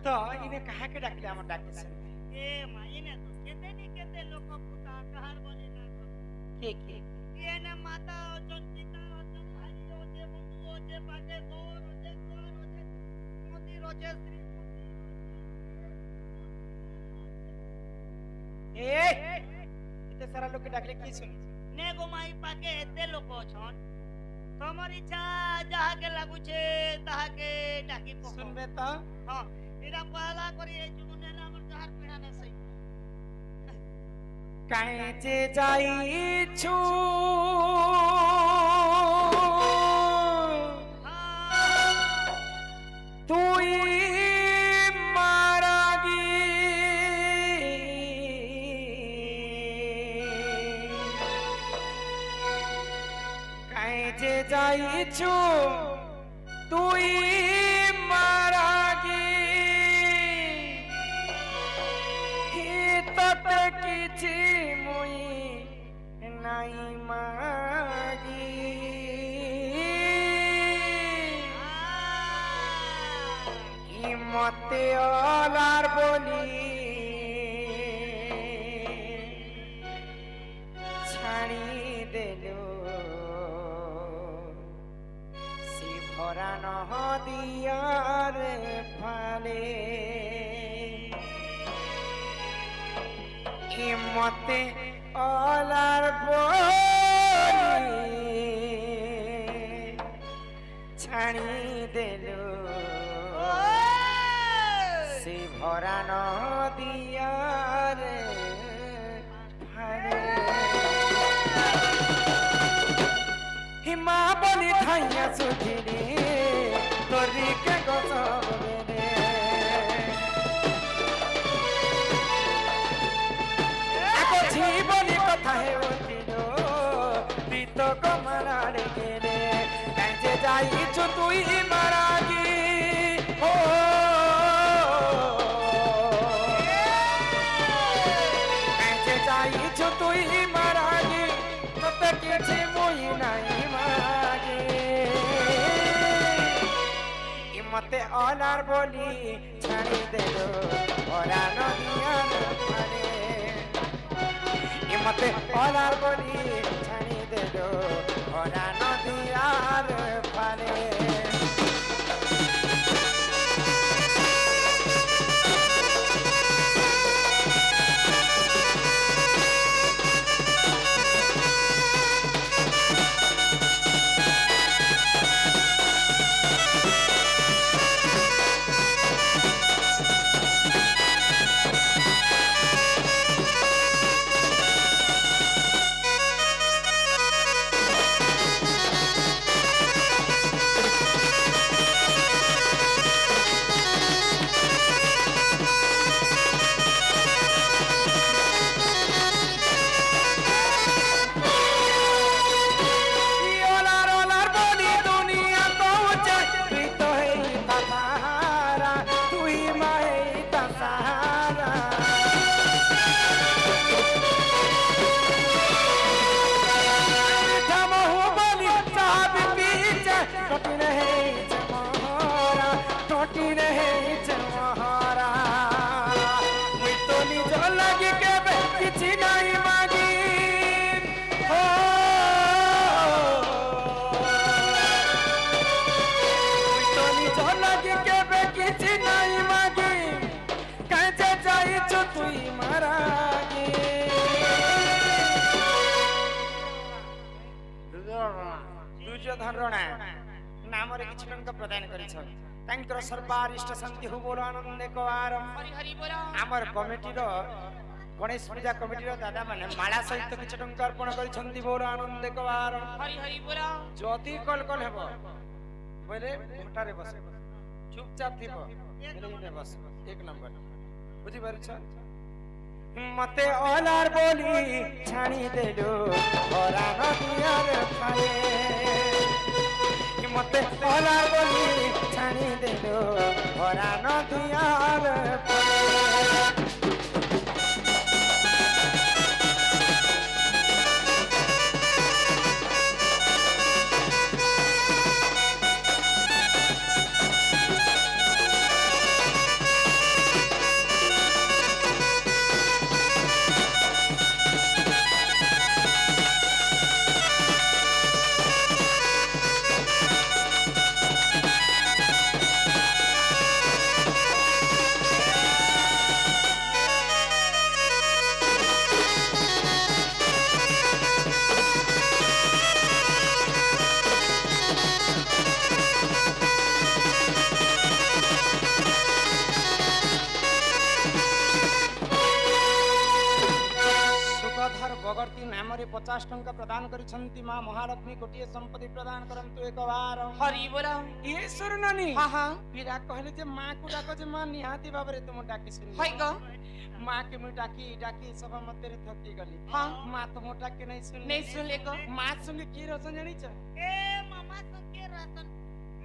তো ইনে কাহাকে ডাকলে আমার ডাকতেছেন এ মাইনে তো কেতে নি কেতে লোক পুতা কাহার বলে না কে কে এনে মাতা অজন পিতা অজন ভাই ওজে বন্ধু ওজে পাকে দোর ওজে নদী ওজে শ্রী এ এতে সারা লোকে ডাকলে কি শুনি নে গো মাই পাকে এতে লোক অছন তোমার ইচ্ছা যাহাকে লাগুছে তাহাকে ডাকি পকো শুনবে তো হ্যাঁ এটা পালা করি এই জীবনে আমার যাহার পীড়া না সেই কাছে যাইছু তুই মারাগি কাছে যাইছু তুই মারাগি হিততে কিছু মুই নাই মাগি মতে অলার বলি ছাড়ি দেল সে ভরা নহদিয়ার ফালে মতে অলার বলি ছাড়ি দেল সে ভরা নদিয়ার ফালে হিমা বলি থাইয়া সুধিরে তরিকে গছবে জীবনী কথা হেউছিল তুই তো কমার গেলে কাজে যাইছ তুই মারাগি ও কাজে যাইছ তুই মারাগি তোতে কিছু মুই নাই মাগে মতে অনার বলি ছাড়ি দেল ওরা নদিয়ার পারে মতে অলার বলি ছাড়ি দেল ওরা নদিয়ার পারে नामरे किछि टंका प्रदान करिछ तांकर सर्वारिष्ट शांति हो बोलो आनंद कवार हरि हरि बोला हमर कमिटी रो गणेश पूजा कमिटी रो दादा माने माला सहित किछि टंका अर्पण करिछंती बोलो आनंद कवार हरि हरि बोला जदी कल कल हेबो बोले घटारे बस चुपचाप थीबो एने बस एक नंबर बुझि परछ मते ओलार बोली छाणी देलो ओरा नदियार फाले मते ओलार बोली छाणी देलो ओरा नदियार फाले संपत्ति नाम रे 50 टंका प्रदान करिसंती मां महालक्ष्मी कोटिए संपत्ति प्रदान करंतु एक बार हरि बोल ये सुर नानी हाँ हाँ पीरा कहले जे मां को डाको जे मां निहाती बाबरे तुम डाकी सुन है ग मां के मु डाकी डाकी सब मते रे थकी गली हाँ मां तो मोटा के नहीं सुन नहीं सुन ले ग मां संगे की रसन जानी छ ए मामा संगे रासन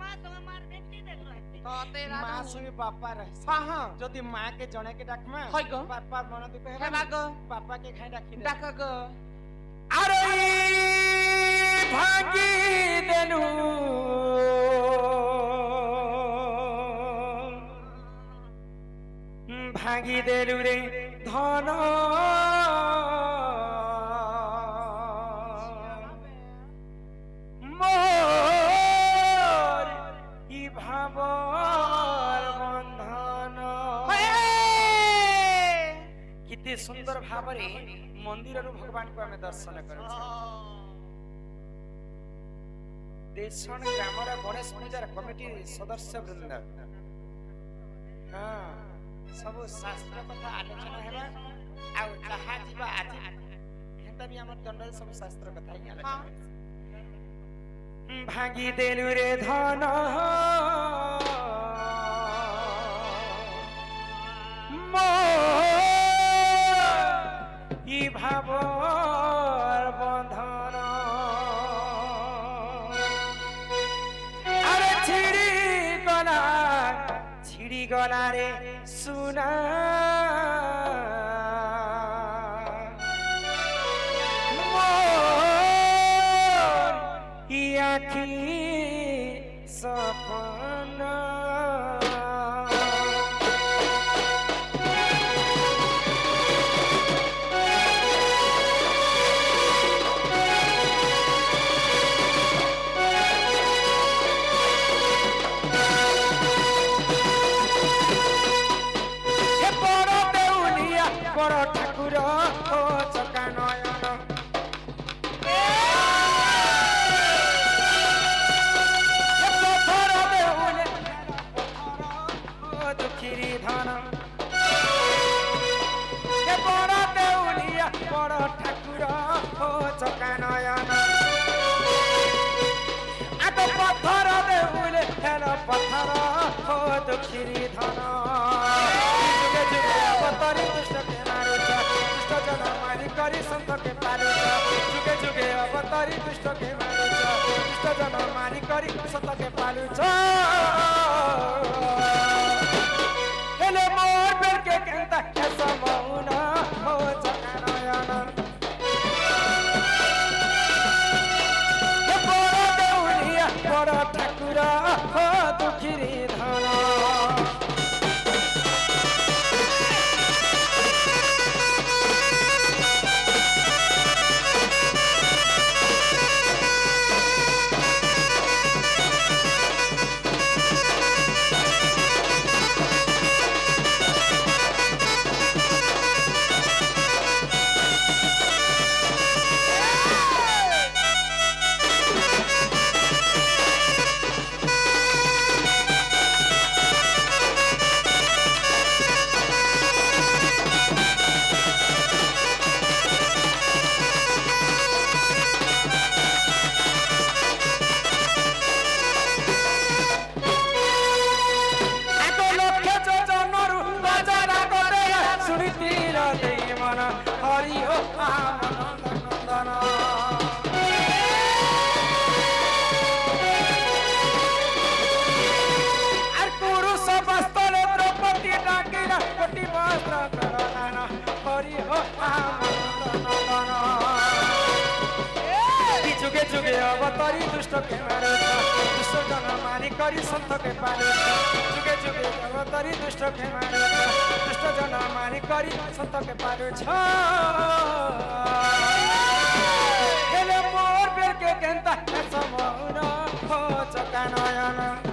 मां संगे मार बेटी देख रहती तो तेरा मां संगे पापा रहे हाँ हाँ जदि मां के जणे के डाकमा है ग पापा मन दुख है हेबा बाग पापा के खाई डाकी डाक ग अरे भागी देनु भागी देलु रे धन मोर ई भावर बंधन किते सुंदर भावरे मंदिर रु भगवान को हमें दर्शन करू देशन ग्रामर गणेश पूजार कमिटी सदस्य वृंद हाँ सब शास्त्र कथा आलोचना हेबा आ जहा जीवा आज हेता भी हमर दंडल सब शास्त्र कथा ही आलोचना भागी देलु रे धन ई भावर बंधन अरे छिड़ी गला रे सुना मोर ई आँखी सपना बड़ ठाकुर ओ चका नयन पथर देउले ओ दुखिरी धन बड़ देउलिया बड़ ठाकुर ओ चका नयन आ तो पथर देउले पथर ओ दुखिरी धन अवतारी दुष्ट के मारुच दुष्ट जन मारी करी संत के पारुच जुगे जुगे अवतारी दुष्ट के मारुच दुष्ट जन मारी करी संत के पारुच हेले मोर बेर के केंता केस मौन हो जकानयन हे बड़ देउलिया बड़ ठाकुर हो दुखिरी धन हरि हो नंदन पुरुष बस्तले द्रौपदी डाकिला कोटि वस्त्र प्रदान हरि हो नंदन जुगे जुगे अवतारी दुष्ट के मारुच दुष्ट जन मारी करी संत के पारुच जुगे जुगे अवतारी दुष्ट के मारुच दुष्ट जन मारी करी संत के पारुच हेले मोर बेर के केंता समौन हो चका नयन